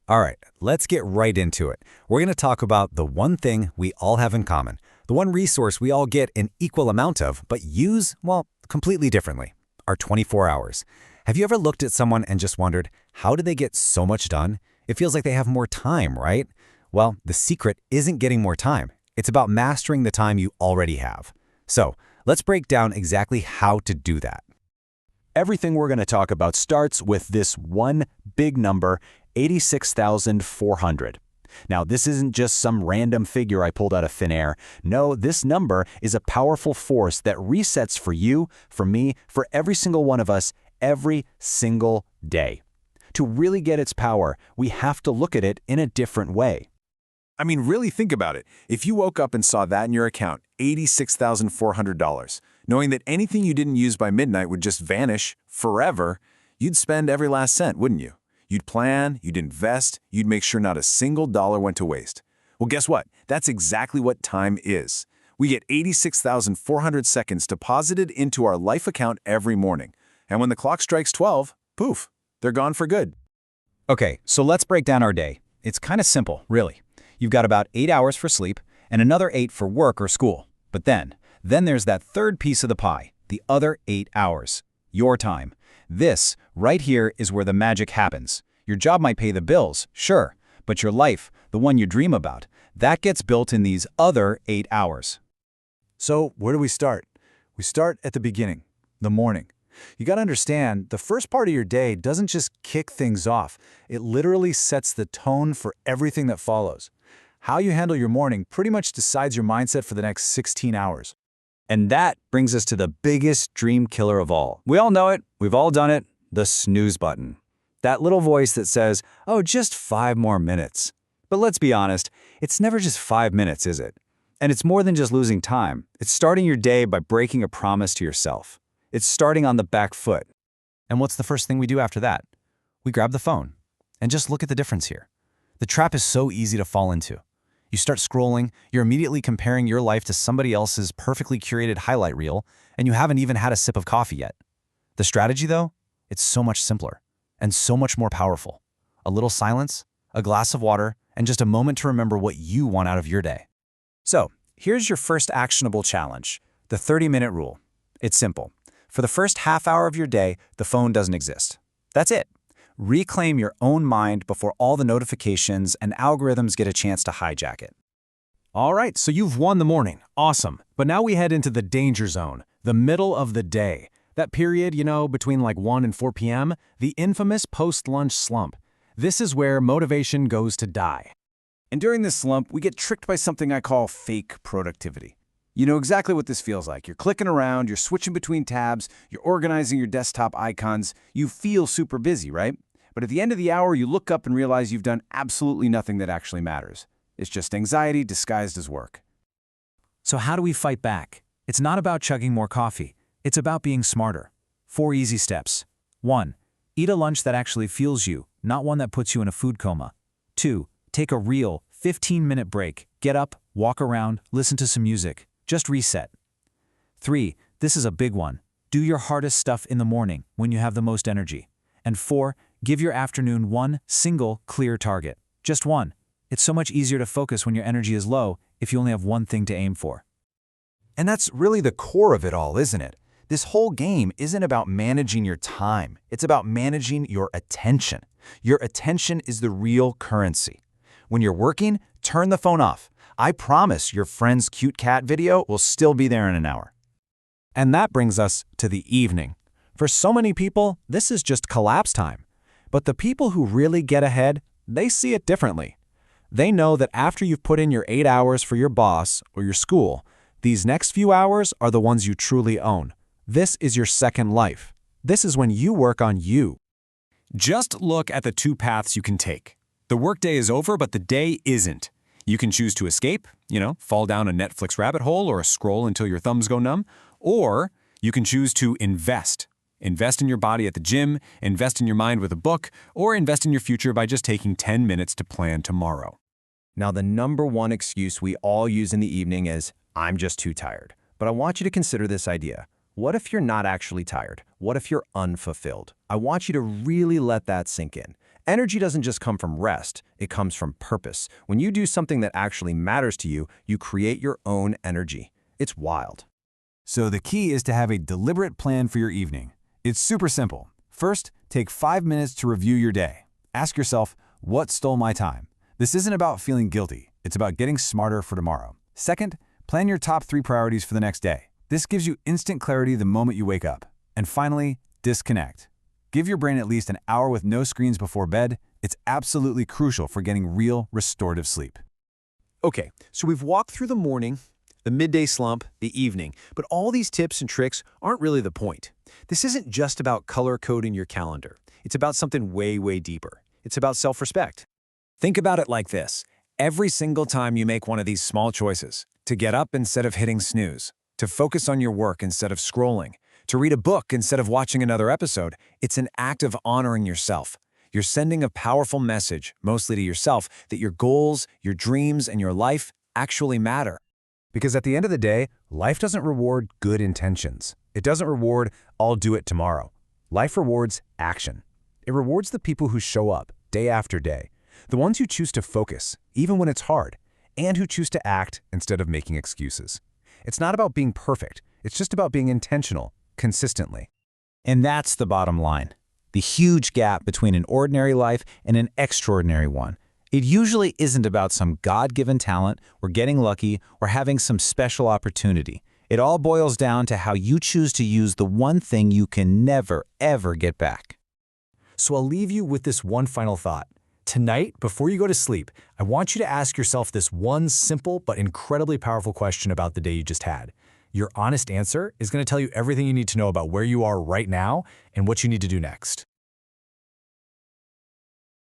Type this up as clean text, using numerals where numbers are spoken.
All right, let's get right into it. We're going to talk about the one thing we all have in common, the one resource we all get an equal amount of, but use, well, completely differently, our 24 hours. Have you ever looked at someone and just wondered, how do they get so much done? It feels like they have more time, right? Well, the secret isn't getting more time. It's about mastering the time you already have. So, let's break down exactly how to do that. Everything we're going to talk about starts with this one big number, 86,400. Now, this isn't just some random figure I pulled out of thin air. No, this number is a powerful force that resets for you, for me, for every single one of us, every single day. To really get its power, we have to look at it in a different way. I mean, really think about it. If you woke up and saw that in your account, $86,400, knowing that anything you didn't use by midnight would just vanish forever, you'd spend every last cent, wouldn't you? You'd plan, you'd invest, you'd make sure not a single dollar went to waste. Well, guess what? That's exactly what time is. We get 86,400 seconds deposited into our life account every morning. And when the clock strikes 12, poof, they're gone for good. Okay, so let's break down our day. It's kind of simple, really. You've got about 8 hours for sleep and another 8 for work or school. But then there's that third piece of the pie, the other 8 hours, your time. This, right here, is where the magic happens. Your job might pay the bills, sure, but your life, the one you dream about, that gets built in these other 8 hours. So where do we start? We start at the beginning, the morning. You got to understand, the first part of your day doesn't just kick things off. It literally sets the tone for everything that follows. How you handle your morning pretty much decides your mindset for the next 16 hours. And that brings us to the biggest dream killer of all. We all know it. We've all done it. The snooze button. That little voice that says, oh, just 5 more minutes. But let's be honest, it's never just 5 minutes, is it? And it's more than just losing time. It's starting your day by breaking a promise to yourself. It's starting on the back foot. And what's the first thing we do after that? We grab the phone. And just look at the difference here. The trap is so easy to fall into. You start scrolling, you're immediately comparing your life to somebody else's perfectly curated highlight reel, and you haven't even had a sip of coffee yet. The strategy, though, it's so much simpler and so much more powerful. A little silence, a glass of water, and just a moment to remember what you want out of your day. So, here's your first actionable challenge, the 30-minute rule. It's simple. For the first half hour of your day, the phone doesn't exist. That's it. Reclaim your own mind before all the notifications and algorithms get a chance to hijack it. All right, so you've won the morning. Awesome. But now we head into the danger zone, the middle of the day. That period, between like 1 and 4 p.m., the infamous post-lunch slump. This is where motivation goes to die. And during this slump, we get tricked by something I call fake productivity. You know exactly what this feels like. You're clicking around, you're switching between tabs, you're organizing your desktop icons. You feel super busy, right? But at the end of the hour, you look up and realize you've done absolutely nothing that actually matters. It's just anxiety disguised as work. So how do we fight back? It's not about chugging more coffee. It's about being smarter. 4 easy steps. 1. Eat a lunch that actually fuels you, not one that puts you in a food coma. 2. Take a real 15-minute break. Get up, walk around, listen to some music. Just reset. 3. This is a big one. Do your hardest stuff in the morning when you have the most energy. And 4. Give your afternoon one single clear target. Just one. It's so much easier to focus when your energy is low if you only have one thing to aim for. And that's really the core of it all, isn't it? This whole game isn't about managing your time. It's about managing your attention. Your attention is the real currency. When you're working, turn the phone off. I promise your friend's cute cat video will still be there in an hour. And that brings us to the evening. For so many people, this is just collapse time. But the people who really get ahead, they see it differently. They know that after you've put in your 8 hours for your boss or your school, these next few hours are the ones you truly own. This is your second life. This is when you work on you. Just look at the 2 paths you can take. The workday is over, but the day isn't. You can choose to escape, fall down a Netflix rabbit hole or scroll until your thumbs go numb, or you can choose to invest. Invest in your body at the gym, invest in your mind with a book, or invest in your future by just taking 10 minutes to plan tomorrow. Now, the number one excuse we all use in the evening is, I'm just too tired. But I want you to consider this idea. What if you're not actually tired? What if you're unfulfilled? I want you to really let that sink in. Energy doesn't just come from rest, it comes from purpose. When you do something that actually matters to you, you create your own energy. It's wild. So the key is to have a deliberate plan for your evening. It's super simple. First, take 5 minutes to review your day. Ask yourself, what stole my time? This isn't about feeling guilty. It's about getting smarter for tomorrow. Second, plan your top 3 priorities for the next day. This gives you instant clarity the moment you wake up. And finally, disconnect. Give your brain at least an hour with no screens before bed. It's absolutely crucial for getting real restorative sleep. Okay, so we've walked through the morning, the midday slump, the evening, but all these tips and tricks aren't really the point. This isn't just about color coding your calendar. It's about something way, way deeper. It's about self-respect. Think about it like this. Every single time you make one of these small choices, to get up instead of hitting snooze, to focus on your work instead of scrolling, to read a book instead of watching another episode, it's an act of honoring yourself. You're sending a powerful message, mostly to yourself, that your goals, your dreams, and your life actually matter. Because at the end of the day, life doesn't reward good intentions. It doesn't reward, I'll do it tomorrow. Life rewards action. It rewards the people who show up day after day, the ones who choose to focus, even when it's hard, and who choose to act instead of making excuses. It's not about being perfect. It's just about being intentional, consistently. And that's the bottom line. The huge gap between an ordinary life and an extraordinary one. It usually isn't about some God-given talent or getting lucky or having some special opportunity. It all boils down to how you choose to use the one thing you can never, ever get back. So I'll leave you with this one final thought. Tonight, before you go to sleep, I want you to ask yourself this one simple but incredibly powerful question about the day you just had. Your honest answer is going to tell you everything you need to know about where you are right now and what you need to do next.